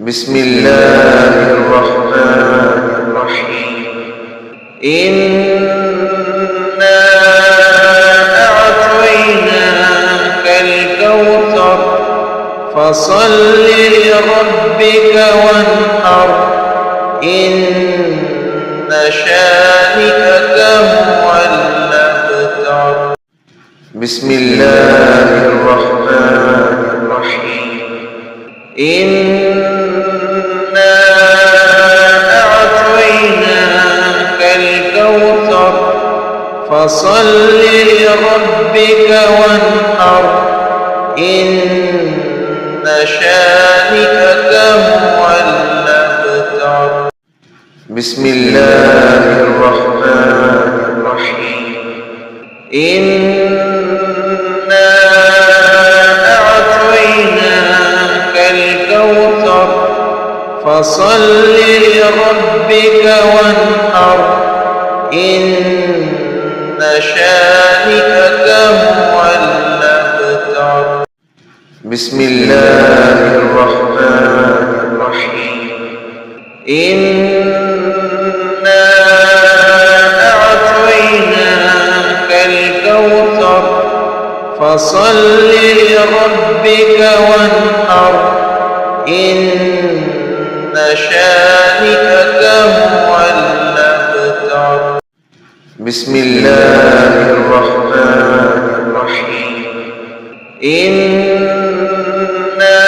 بسم الله الرحمن الرحيم. إنا أعطيناك الكوثر فصل لربك وانحر إن شانئك هو الأبتر. بسم الله الرحمن الرحيم. إنا أعطيناك الكوثر فصل لربك وانحر إن شانئك هو الأبتر. بسم الله الرحمن الرحيم. إنا أعطيناك الكوثر فصل لربك وانحر إن شانئك هو الأبتر. بسم الله الرحمن الرحيم. إنا أعطيناك الكوثر فصل لربك وانحر إن شانئك هو الأبتر. بسم الله الرحمن الرحيم. إنا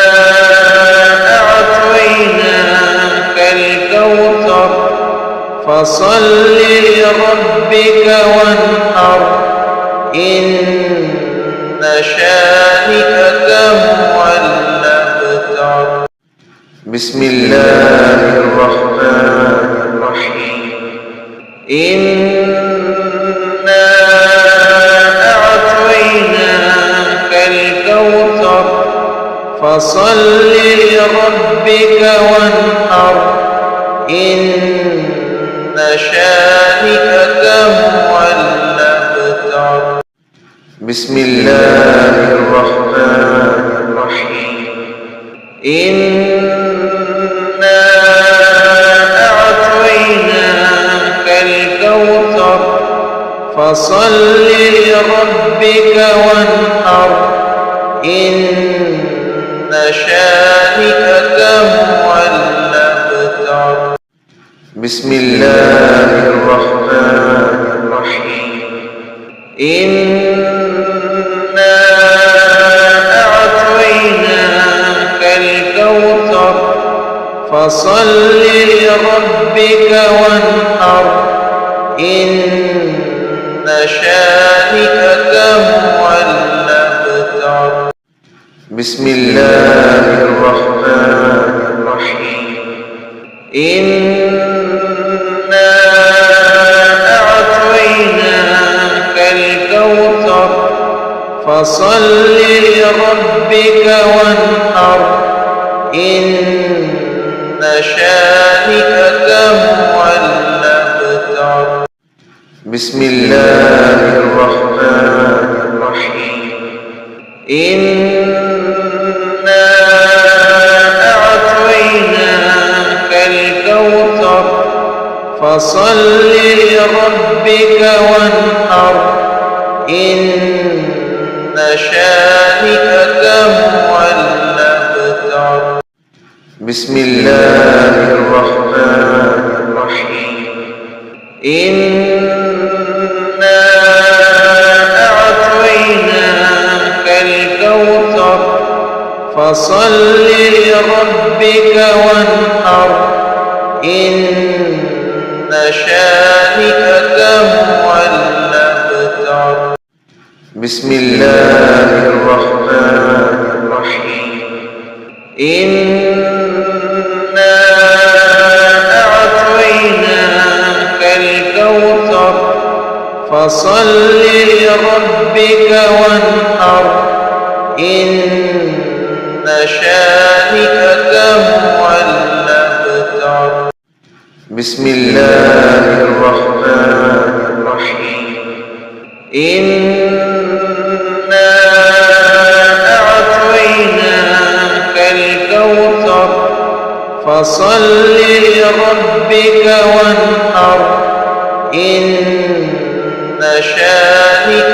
أعطيناك الكوثر فصل لربك وانحر إن شانئك هو الأبتر. بسم الله الرحمن الرحيم. إنا أعطيناك الكوثر فصل لربك وانحر إن شانئك هو الأبتر. بسم الله الرحمن الرحيم. إنا أعطيناك الكوثر فصل لربك وانحر إن شانئك هو الأبتر. بسم الله الرحمن الرحيم. إنا أعطيناك الكوثر فصل لربك وانحر إن شانئك هو الأبتر. بسم الله الرحمن الرحيم. إنا أعطيناك الكوثر فصل لربك وانحر إن شانئك هو الأبتر. بسم الله الرحمن الرحيم. إنا أعطيناك الكوثر فصل لربك وانحر إن شانئك هو الأبتر. بسم الله الرحمن الرحيم. إنا أعطيناك الكوثر فصل لربك وانحر إن شانئك هو الأبتر. بسم الله الرحمن الرحيم. إنا أعطيناك الكوثر فصل لربك وانحر إن شانئك هو الأبتر. بسم الله الرحمن الرحيم. إنا أعطيناك الكوثر فصل لربك وانحر إن شانئك